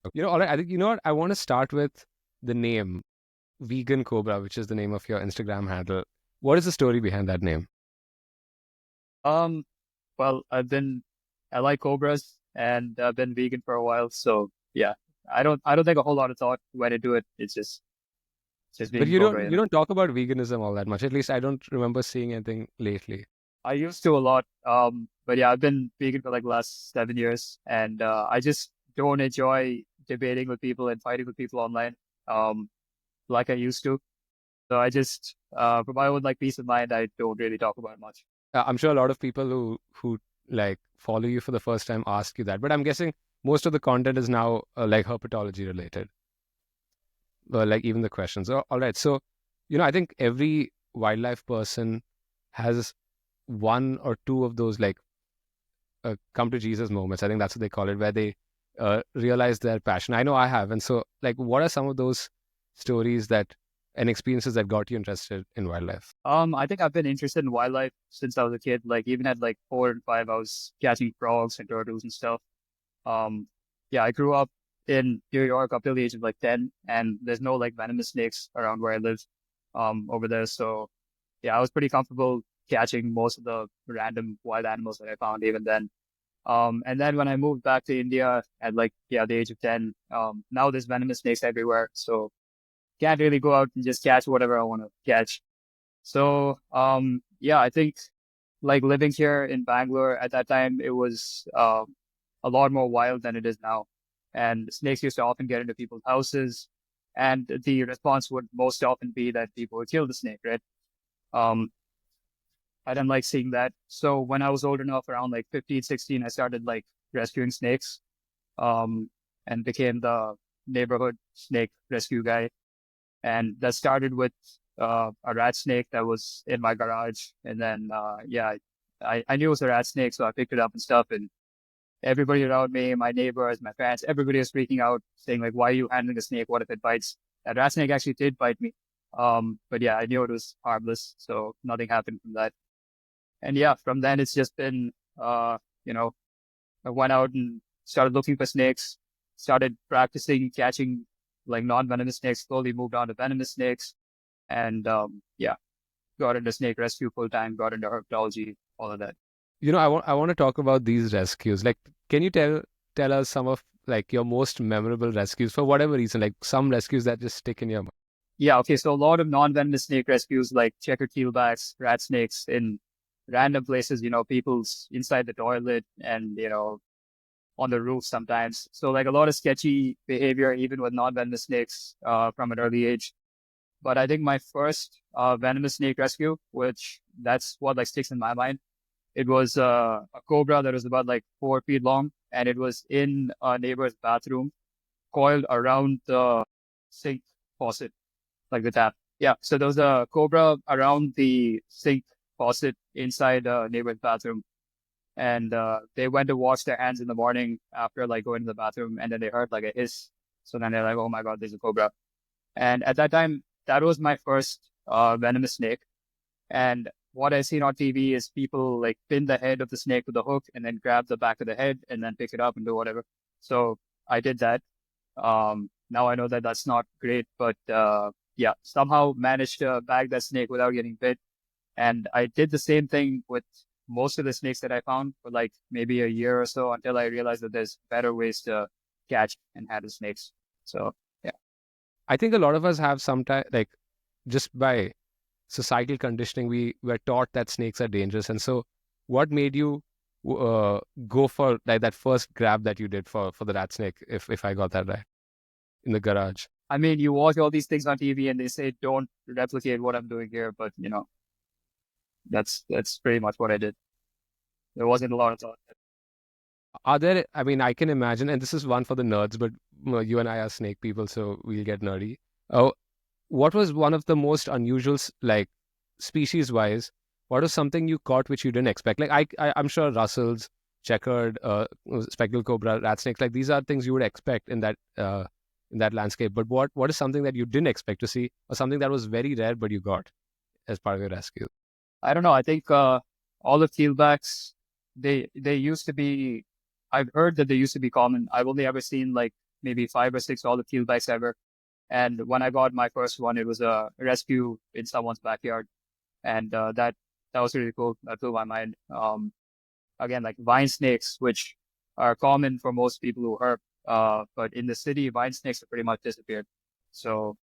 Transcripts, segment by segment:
All right. I think, what? I want to start with the name Vegan Cobra, which is the name of your Instagram handle. What is the story behind that name? Um, well, I like cobras and I've been vegan for a while, so yeah, I don't think a whole lot of thought went into it. It's just But being you cobra, don't you you know. don't talk about veganism all that much. At least I don't remember seeing anything lately. I used to a lot, but yeah, I've been vegan for like the last 7 years, and I just don't enjoy debating with people and fighting with people online, um, like I used to. So I just, for my own like peace of mind, I don't really talk about it much. I'm sure a lot of people who like follow you for the first time ask you that. But I'm guessing most of the content is now like herpetology related. Like even the questions. All right. So, I think every wildlife person has one or two of those like come to Jesus moments. I think that's what they call it, where they realize their passion. I know I have. And so, like, what are some of those stories and experiences that got you interested in wildlife? I think I've been interested in wildlife since I was a kid. Like even at like 4 and 5, I was catching frogs and turtles and stuff. Um, yeah, I grew up in New York up till the age of like 10, and there's no like venomous snakes around where I live, over there. So yeah, I was pretty comfortable catching most of the random wild animals that I found even then. And then when I moved back to India at like, yeah, the age of 10, now there's venomous snakes everywhere. So can't really go out and just catch whatever I want to catch. So, yeah, I think like living here in Bangalore at that time, it was a lot more wild than it is now. And snakes used to often get into people's houses, and the response would most often be that people would kill the snake, right? Um, I didn't like seeing that. So when I was old enough, around like 15, 16, I started like rescuing snakes, um, and became the neighborhood snake rescue guy. And that started with a rat snake that was in my garage. And then, yeah, I knew it was a rat snake, so I picked it up and stuff. And everybody around me, my neighbors, my parents, everybody was freaking out, saying like, "Why are you handling a snake? What if it bites?" That rat snake actually did bite me. But yeah, I knew it was harmless, so nothing happened from that. And yeah, from then it's just been, you know, I went out and started looking for snakes, started practicing catching like non-venomous snakes, slowly moved on to venomous snakes, and yeah, got into snake rescue full time, got into herpetology, all of that. I want to talk about these rescues. Like, can you tell us some of like your most memorable rescues for whatever reason? Like some rescues that just stick in your mind. Yeah, okay, so a lot of non-venomous snake rescues like checkered keelbacks, rat snakes in random places, people's inside the toilet and, on the roof sometimes. So like a lot of sketchy behavior, even with non-venomous snakes, from an early age. But I think my first venomous snake rescue, which that's what like sticks in my mind, it was a cobra that was about like 4 feet long, and it was in a neighbor's bathroom, coiled around the sink faucet, like the tap. Yeah, so there was a cobra around the sink faucet inside a neighbor's bathroom, and they went to wash their hands in the morning after like going to the bathroom, and then they heard like a hiss. So then they're like, "Oh my God, there's a cobra!" And at that time, that was my first venomous snake. And what I seen on TV is people like pin the head of the snake with a hook and then grab the back of the head and then pick it up and do whatever. So I did that. Now I know that that's not great, but yeah, somehow managed to bag that snake without getting bit. And I did the same thing with most of the snakes that I found for like maybe a year or so until I realized that there's better ways to catch and handle snakes. So yeah. I think a lot of us have sometimes like just by societal conditioning, we were taught that snakes are dangerous. And so, what made you uh, go for like that first grab that you did for the rat snake? If I got that right in the garage. I mean, you watch all these things on TV and they say don't replicate what I'm doing here, but that's pretty much what I did. There wasn't a lot of thought. Are there? I mean, I can imagine, and this is one for the nerds, but you and I are snake people, so we'll get nerdy. Oh, what was one of the most unusual, like species wise? What was something you caught which you didn't expect? Like I'm sure Russells, checkered, speckled cobra, rat snakes, like these are things you would expect in that landscape. But what is something that you didn't expect to see, or something that was very rare but you got as part of your rescue? I don't know. I think all the keelbacks, they used to be. I've heard that they used to be common. I've only ever seen like maybe 5 or 6 all the field bikes ever. And when I got my first one, it was a rescue in someone's backyard. And that was really cool. That blew my mind. Again, like vine snakes, which are common for most people who herp. But in the city, vine snakes have pretty much disappeared. So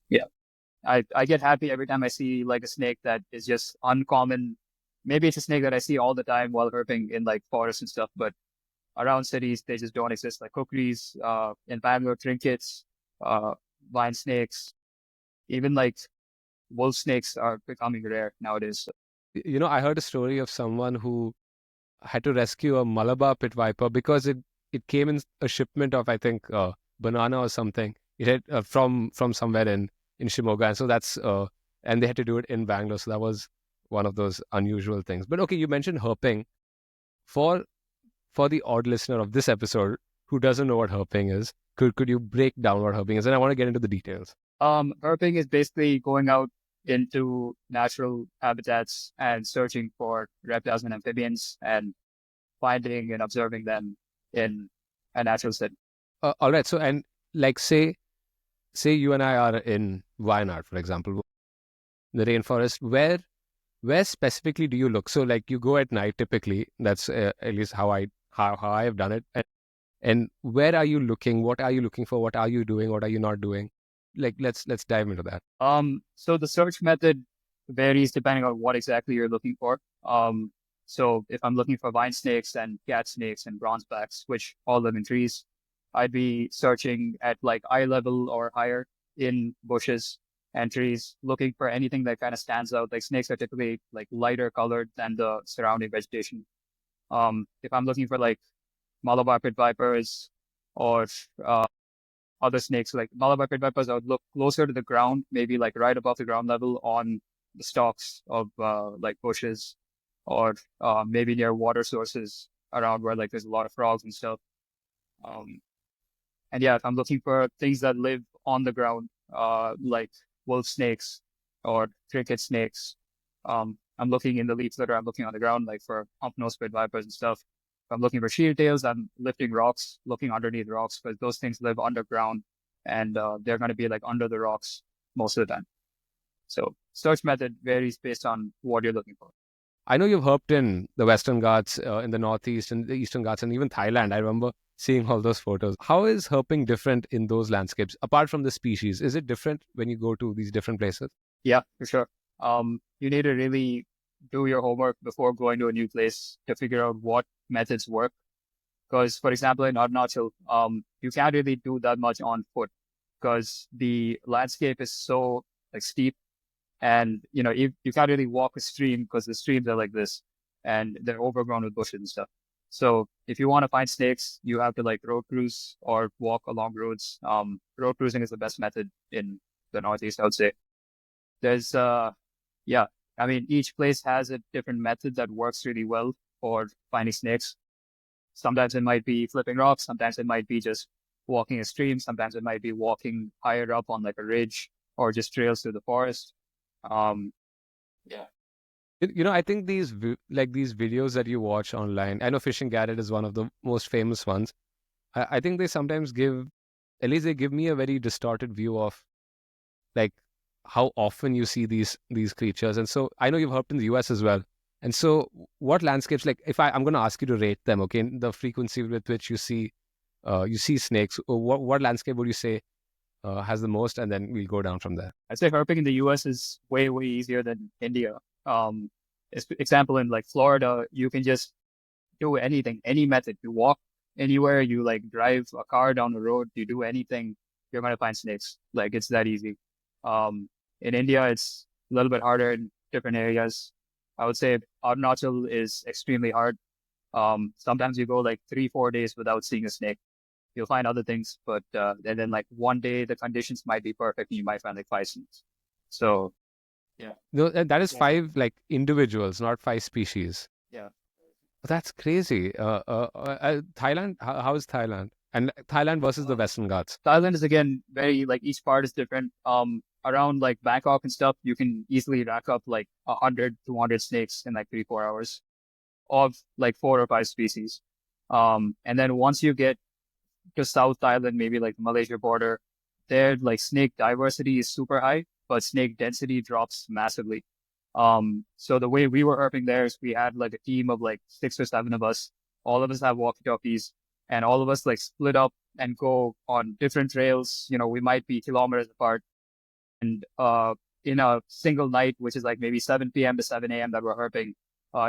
yeah, I get happy every time I see like a snake that is just uncommon. Maybe it's a snake that I see all the time while herping in like forests and stuff, but around cities, they just don't exist. Like kukris, in Bangalore, trinkets, uh, vine snakes, even like wolf snakes are becoming rare nowadays. I heard a story of someone who had to rescue a Malabar pit viper because it came in a shipment of, I think, banana or something. It had from somewhere in Shimoga, and so and they had to do it in Bangalore. So that was one of those unusual things. But okay, you mentioned herping. For the odd listener of this episode who doesn't know what herping is, could you break down what herping is? And I want to get into the details. Herping is basically going out into natural habitats and searching for reptiles and amphibians and finding and observing them in a natural setting. All right. So, and like say you and I are in Wayanad, for example, the rainforest. Where specifically do you look? So, like you go at night typically. That's at least how I have done it. And where are you looking? What are you looking for? What are you doing? What are you not doing? Like let's dive into that. So the search method varies depending on what exactly you're looking for. So if I'm looking for vine snakes and cat snakes and bronzebacks, which all live in trees, I'd be searching at like eye level or higher in bushes and trees, looking for anything that kind of stands out. Like snakes are typically like lighter colored than the surrounding vegetation. If I'm looking for like Malabar pit vipers or other snakes, like Malabar pit vipers, I would look closer to the ground, maybe like right above the ground level on the stalks of like bushes or maybe near water sources around where like there's a lot of frogs and stuff. And yeah, if I'm looking for things that live on the ground, like wolf snakes or cricket snakes, I'm looking in the leaf litter, I'm looking on the ground, like for hump-nosed pit vipers and stuff. If I'm looking for shield tails, I'm lifting rocks, looking underneath rocks, because those things live underground and they're going to be like under the rocks most of the time. So search method varies based on what you're looking for. I know you've herped in the Western Ghats, in the Northeast, and the Eastern Ghats, and even Thailand. I remember seeing all those photos. How is herping different in those landscapes, apart from the species? Is it different when you go to these different places? Yeah, for sure. You need to really do your homework before going to a new place to figure out what methods work. Because, for example, in Arunachal, you can't really do that much on foot because the landscape is so like steep, and you can't really walk a stream because the streams are like this and they're overgrown with bushes and stuff. So if you want to find snakes, you have to like road cruise or walk along roads. Road cruising is the best method in the Northeast, I would say. There's yeah, I mean, each place has a different method that works really well for finding snakes. Sometimes it might be flipping rocks, sometimes it might be just walking a stream, sometimes it might be walking higher up on like a ridge or just trails through the forest. Um, yeah. I think these these videos that you watch online. I know Fishing Garrett is one of the most famous ones. I think they sometimes at least they give me a very distorted view of like how often you see these creatures. And so I know you've herped in the US as well. And so what landscapes, like if I'm going to ask you to rate them, okay, the frequency with which you see snakes, what landscape would you say has the most? And then we'll go down from there. I'd say herping in the US is way, way easier than India. Example, in like Florida, you can just do anything, any method. You walk anywhere, you like drive a car down the road, you do anything, you're going to find snakes. Like it's that easy. In India, it's a little bit harder in different areas. I would say Arunachal is extremely hard. Sometimes you go like 3-4 days without seeing a snake. You'll find other things, but and then like one day the conditions might be perfect and you might find like 5 snakes. So yeah. No, that is 5 like individuals, not 5 species. Yeah. That's crazy. Thailand, how is Thailand? And Thailand versus the Western Ghats. Thailand is again very like each part is different. Around like Bangkok and stuff, you can easily rack up like 100, 200 snakes in like 3-4 hours of like 4 or 5 species. And then once you get to South Thailand, maybe like the Malaysia border, there like snake diversity is super high, but snake density drops massively. So the way we were herping there is we had like a team of like 6 or 7 of us. All of us have walkie-talkies, and all of us like split up and go on different trails. We might be kilometers apart, and in a single night, which is like maybe 7 p.m. to 7 a.m. that we're herping,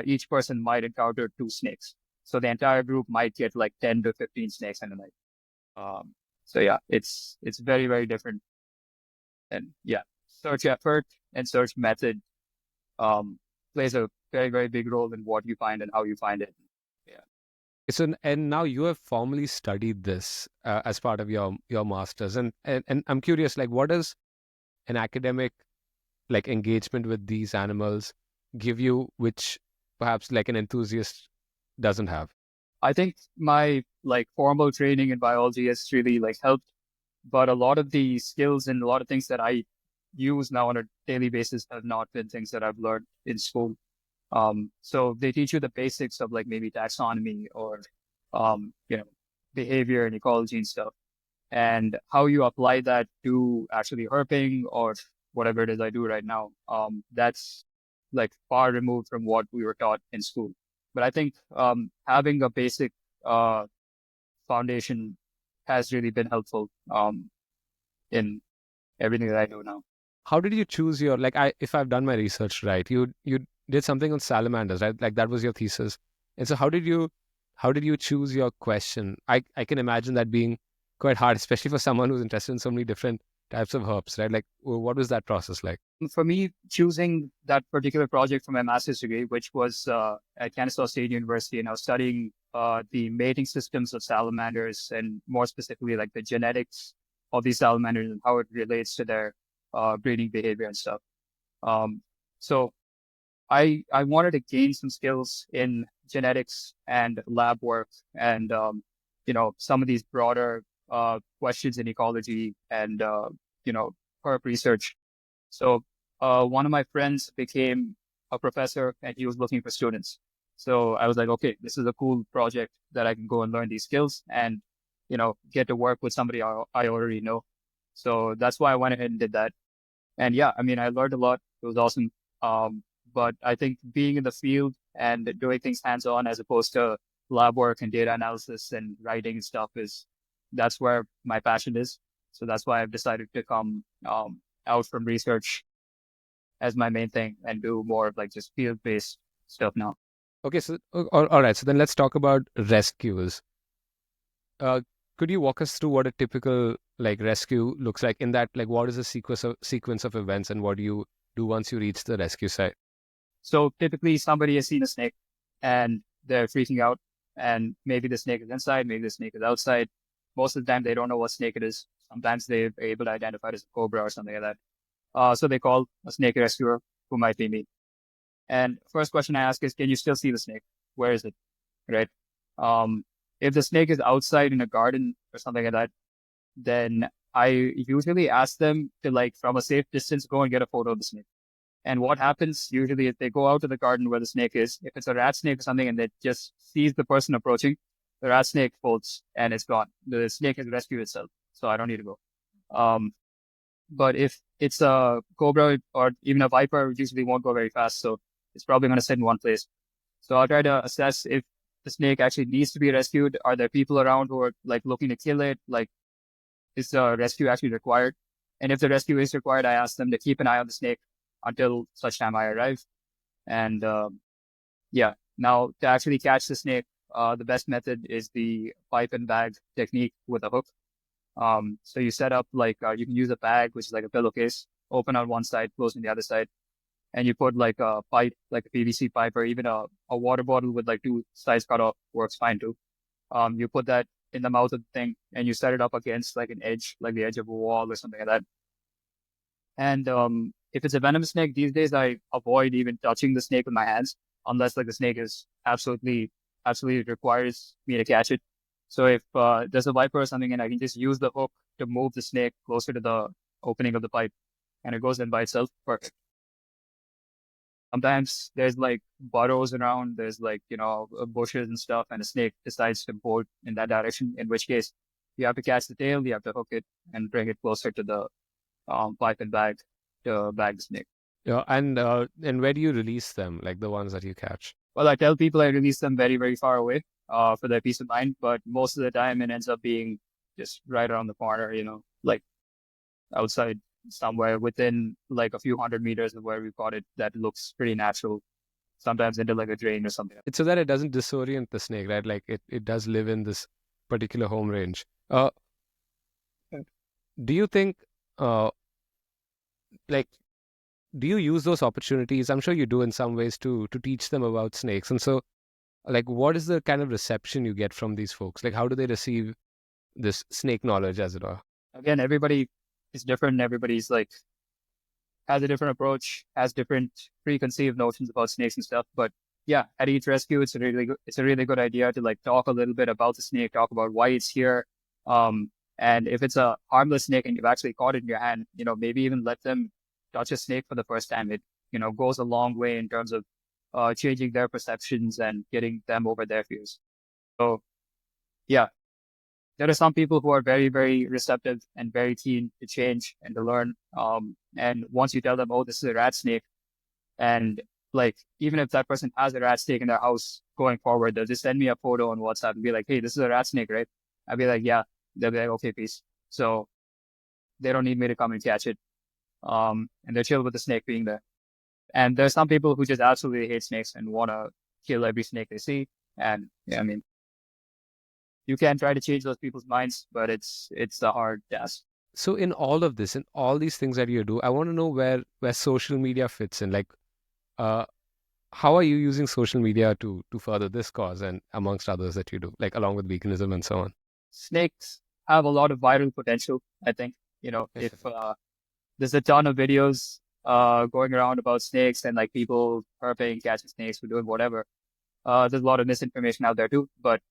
each person might encounter 2 snakes. So the entire group might get like 10 to 15 snakes in a night. So yeah, it's very, very different. And yeah, search effort and search method plays a very, very big role in what you find and how you find it. Yeah. So, and now you have formally studied this as part of your masters, and I'm curious, like, what does an academic like engagement with these animals give you, which perhaps like an enthusiast doesn't have? I think my like formal training in biology has really like helped, but a lot of the skills and a lot of things that I use now on a daily basis have not been things that I've learned in school. So they teach you the basics of like maybe taxonomy or, behavior and ecology and stuff, and how you apply that to actually herping or whatever it is I do right now. That's like far removed from what we were taught in school. But I think having a basic foundation has really been helpful in everything that I do now. How did you choose your like? If I've done my research right, you did something on salamanders, right? Like that was your thesis. And so how did you choose your question? I can imagine that being quite hard, especially for someone who's interested in so many different types of herbs, right? Like, what was that process like? For me, choosing that particular project for my master's degree, which was at Kennesaw State University, and I was studying the mating systems of salamanders, and more specifically, like the genetics of these salamanders and how it relates to their breeding behavior and stuff. So I wanted to gain some skills in genetics and lab work, and some of these broader questions in ecology and herp research. So one of my friends became a professor, and he was looking for students. So I was like, okay, this is a cool project that I can go and learn these skills and get to work with somebody I already know. So that's why I went ahead and did that. And yeah, I mean, I learned a lot. It was awesome. But I think being in the field and doing things hands-on as opposed to lab work and data analysis and writing and stuff that's where my passion is. So that's why I've decided to come out from research as my main thing and do more of like just field-based stuff now. Okay, so all right. So then let's talk about rescues. Could you walk us through what a typical like rescue looks like? In that, like, what is the sequence of events, and what do you do once you reach the rescue site? So typically somebody has seen a snake and they're freaking out, and maybe the snake is inside, maybe the snake is outside. Most of the time they don't know what snake it is. Sometimes they're able to identify it as a cobra or something like that. So they call a snake rescuer, who might be me. And first question I ask is, can you still see the snake? Where is it? Right? If the snake is outside in a garden or something like that, then I usually ask them to, like, from a safe distance, go and get a photo of the snake. And what happens usually is they go out to the garden where the snake is. If it's a rat snake or something and it just sees the person approaching, the rat snake folds and it's gone. The snake has rescued itself, so I don't need to go. But if it's a cobra or even a viper, it usually won't go very fast, so it's probably going to sit in one place. So I'll try to assess if the snake actually needs to be rescued. Are there people around who are like looking to kill it? Like, is the rescue actually required? And if the rescue is required, I ask them to keep an eye on the snake until such time I arrive. And now to actually catch the snake, the best method is the pipe and bag technique with a hook. So you set up like, you can use a bag, which is like a pillowcase, open on one side, close on the other side. And you put like a pipe, like a PVC pipe, or even a water bottle with like 2 sides cut off works fine too. You put that in the mouth of the thing and you set it up against like an edge, like the edge of a wall or something like that. And if it's a venomous snake, these days I avoid even touching the snake with my hands unless like the snake is absolutely requires me to catch it. So if there's a viper or something, and I can just use the hook to move the snake closer to the opening of the pipe, and it goes in by itself, perfect. Sometimes there's like burrows around, there's like, bushes and stuff, and a snake decides to bolt in that direction, in which case You have to catch the tail, you have to hook it and bring it closer to the pipe and bag to bag the snake. Yeah, and where do you release them, like the ones that you catch? Well, I tell people I release them very, very far away for their peace of mind, but most of the time it ends up being just right around the corner, like outside somewhere within like a few 100 meters of where we caught it that looks pretty natural, sometimes into like a drain or something. It's so that it doesn't disorient the snake, right? Like it does live in this particular home range. Do you think, uh, like, do you use those opportunities? I'm sure you do in some ways to teach them about snakes. And so, like, what is the kind of reception you get from these folks? Like, how do they receive this snake knowledge, as it were? Again, everybody is different. Everybody's like has a different approach, has different preconceived notions about snakes and stuff. But yeah, at each rescue, it's a really good idea to like talk a little bit about the snake, talk about why it's here. And if it's a harmless snake and you've actually caught it in your hand, maybe even let them touch a snake for the first time. It, goes a long way in terms of changing their perceptions and getting them over their fears. So yeah, there are some people who are very, very receptive and very keen to change and to learn. And once you tell them, oh, this is a rat snake, and like, even if that person has a rat snake in their house going forward, they'll just send me a photo on WhatsApp and be like, hey, this is a rat snake, right? I'll be like, yeah. They'll be like, okay, peace. So they don't need me to come and catch it. And they're chill with the snake being there. And there's some people who just absolutely hate snakes and want to kill every snake they see. And yeah, I mean, you can try to change those people's minds, but it's a hard task. So in all of this, in all these things that you do, I want to know where social media fits in. Like, uh, how are you using social media to further this cause and amongst others that you do, like along with veganism and so on? Snakes have a lot of viral potential, I think. If there's a ton of videos going around about snakes and like people herping, catching snakes, or doing whatever. There's a lot of misinformation out there too, but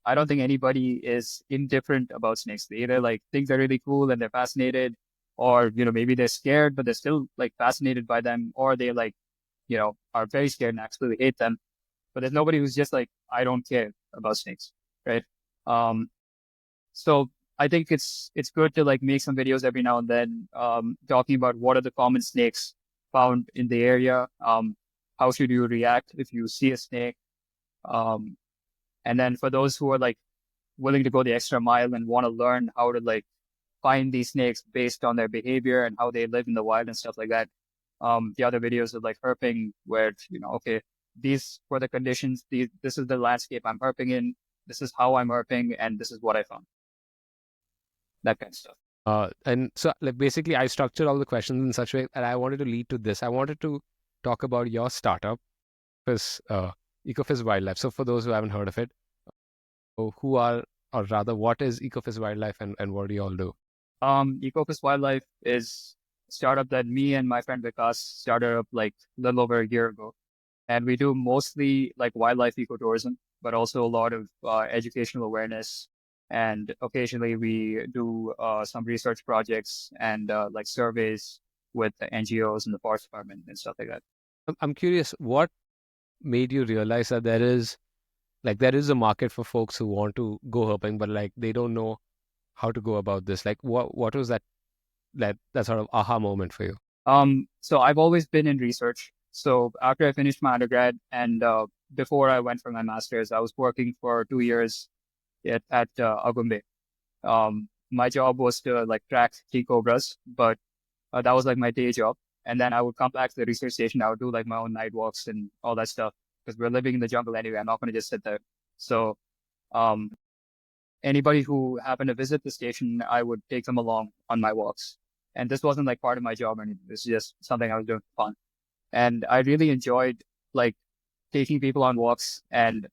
I don't think anybody is indifferent about snakes. They either like think they're really cool and they're fascinated, or maybe they're scared but they're still like fascinated by them, or they like are very scared and absolutely hate them. But there's nobody who's just like, I don't care about snakes, right? So I think it's good to like make some videos every now and then, talking about what are the common snakes found in the area. How should you react if you see a snake? And then for those who are like willing to go the extra mile and want to learn how to like find these snakes based on their behavior and how they live in the wild and stuff like that. The other videos are like herping, where, okay, these were the conditions, this is the landscape I'm herping in, this is how I'm herping, and this is what I found. That kind of stuff. And so, like, basically, I structured all the questions in such a way that I wanted to lead to this. I wanted to talk about your startup, EcoFuzz Wildlife. So, for those who haven't heard of it, who are, or rather, what is EcoFuzz Wildlife, and what do you all do? EcoFuzz Wildlife is a startup that me and my friend Vikas started up like a little over a year ago. And we do mostly like wildlife ecotourism, but also a lot of educational awareness. And occasionally we do some research projects and like surveys with the NGOs and the forest department and stuff like that. I'm curious, what made you realize that there is a market for folks who want to go herping, but like they don't know how to go about this? Like, what was that sort of aha moment for you? So I've always been in research. So after I finished my undergrad and before I went for my master's, I was working for 2 years at Agumbe. My job was to like track tea cobras, but that was like my day job. And then I would come back to the research station. I would do like my own night walks and all that stuff because we're living in the jungle anyway. I'm not going to just sit there. So anybody who happened to visit the station, I would take them along on my walks. And this wasn't like part of my job or anything. This is just something I was doing for fun. And I really enjoyed like taking people on walks and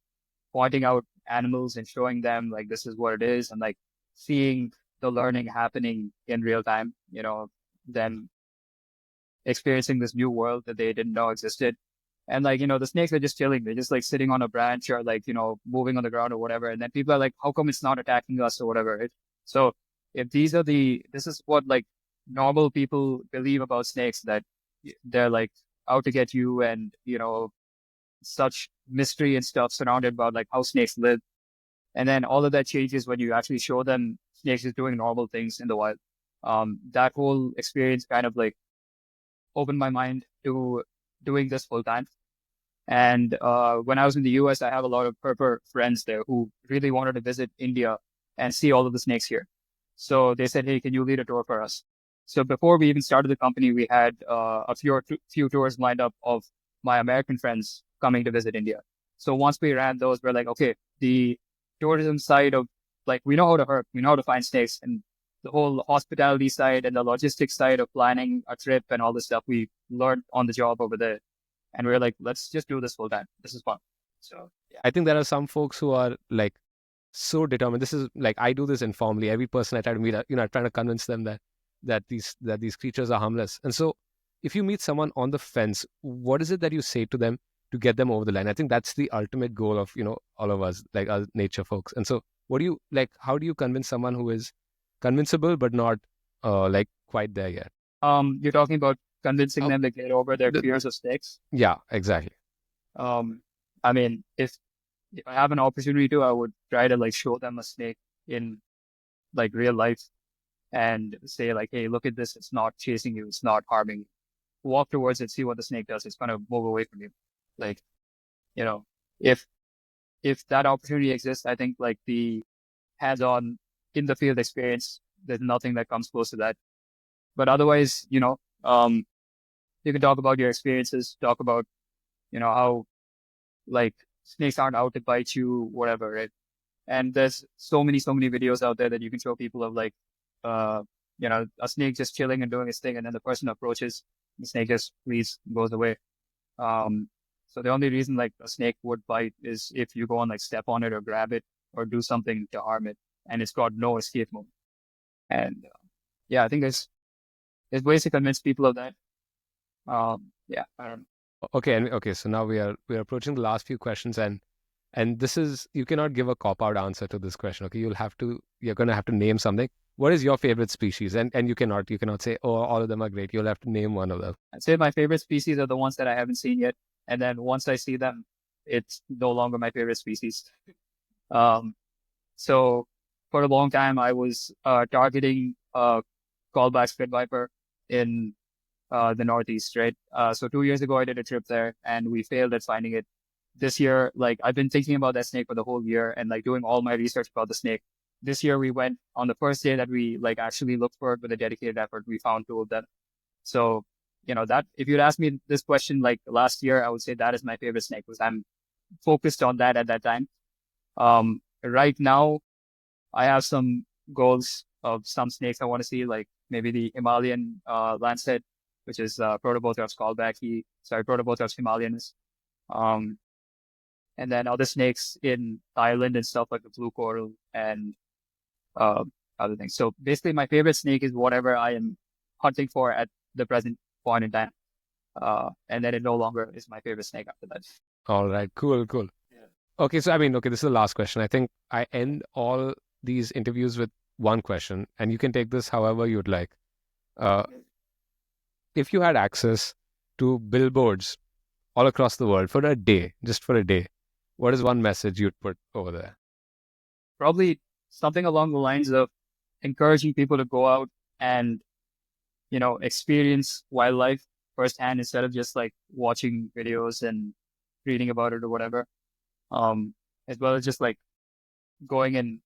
pointing out animals and showing them like this is what it is, and like seeing the learning happening in real time, them experiencing this new world that they didn't know existed. And like, the snakes are just chilling. They're just like sitting on a branch or like, moving on the ground or whatever. And then people are like, how come it's not attacking us or whatever? Right? So if this is what like normal people believe about snakes, that they're like out to get you, and, such mystery and stuff surrounded about like how snakes live. And then all of that changes when you actually show them snakes is doing normal things in the wild. That whole experience kind of like opened my mind to doing this full time. And when I was in the US, I have a lot of herper friends there who really wanted to visit India and see all of the snakes here. So they said, hey, can you lead a tour for us? So before we even started the company, we had a few tours lined up of my American friends coming to visit India. So once we ran those, we're like, okay, the tourism side of like, we know how to herp, we know how to find snakes, and the whole hospitality side and the logistics side of planning a trip and all this stuff we learned on the job over there. And we were like, let's just do this full time. This is fun. So yeah. I think there are some folks who are like so determined. This is like, I do this informally. Every person I try to meet, I'm trying to convince them that these creatures are harmless. And so if you meet someone on the fence, what is it that you say to them to get them over the line? I think that's the ultimate goal of, all of us, like us nature folks. And so what do you like, how do you convince someone who is convincible, but not like quite there yet? You're talking about convincing them to get over their fears of snakes? Yeah, exactly. I mean, if I have an opportunity to, I would try to like show them a snake in like real life and say like, hey, look at this. It's not chasing you. It's not harming you. Walk towards it, see what the snake does. It's going to move away from you. Like, if that opportunity exists, I think like the hands-on in the field experience, there's nothing that comes close to that. But otherwise, you can talk about your experiences, talk about, how like snakes aren't out to bite you, whatever, right? And there's so many videos out there that you can show people of like, a snake just chilling and doing its thing. And then the person approaches, the snake just flees, goes away. So the only reason like a snake would bite is if you go and like step on it or grab it or do something to harm it, and it's got no escape mode. And I think there's ways to convince people of that. I don't know. Okay. So now we are approaching the last few questions, and this is, you cannot give a cop-out answer to this question. Okay, you're going to have to name something. What is your favorite species? And you cannot say, oh, all of them are great. You'll have to name one of them. I'd say my favorite species are the ones that I haven't seen yet. And then once I see them, it's no longer my favorite species. So for a long time, I was targeting callback spit viper in the Northeast, right? So 2 years ago, I did a trip there and we failed at finding it. This year, like I've been thinking about that snake for the whole year and like doing all my research about the snake. This year we went on the first day that we like actually looked for it with a dedicated effort. We found two of them. So, that if you'd asked me this question like last year, I would say that is my favorite snake because I'm focused on that at that time. Right now, I have some goals of some snakes I want to see, like maybe the Himalayan lancehead, which is Protobothrops callback. Protobothrops himalayanus. And then other snakes in Thailand and stuff like the blue coral and other things. So basically my favorite snake is whatever I am hunting for at the present point in time. And then it no longer is my favorite snake after that. All right, cool. Yeah. Okay, so this is the last question. I think I end all these interviews with one question, and you can take this however you'd like. If you had access to billboards all across the world for a day, just for a day, what is one message you'd put over there? Probably something along the lines of encouraging people to go out and, experience wildlife firsthand instead of just like watching videos and reading about it or whatever. As well as just like going and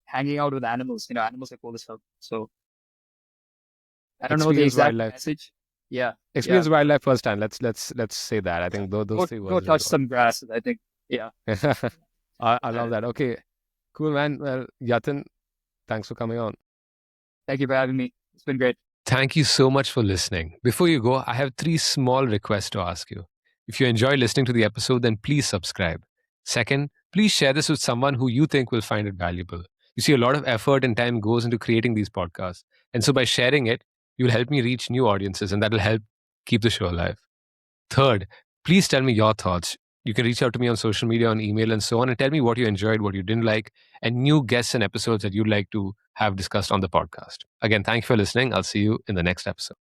hanging out with animals. Animals are cool as hell. So I don't know the exact message. Yeah. Experience wildlife firsthand. Let's say that. I think those three words. Go touch some grass. I think. Yeah. I love that. Okay. Cool, man. Well, Yatin, thanks for coming on. Thank you for having me. It's been great. Thank you so much for listening. Before you go, I have 3 small requests to ask you. If you enjoy listening to the episode, then please subscribe. Second, please share this with someone who you think will find it valuable. You see, a lot of effort and time goes into creating these podcasts. And so by sharing it, you'll help me reach new audiences, and that'll help keep the show alive. Third, please tell me your thoughts. You can reach out to me on social media, on email, and so on, and tell me what you enjoyed, what you didn't like, and new guests and episodes that you'd like to have discussed on the podcast. Again, thank you for listening. I'll see you in the next episode.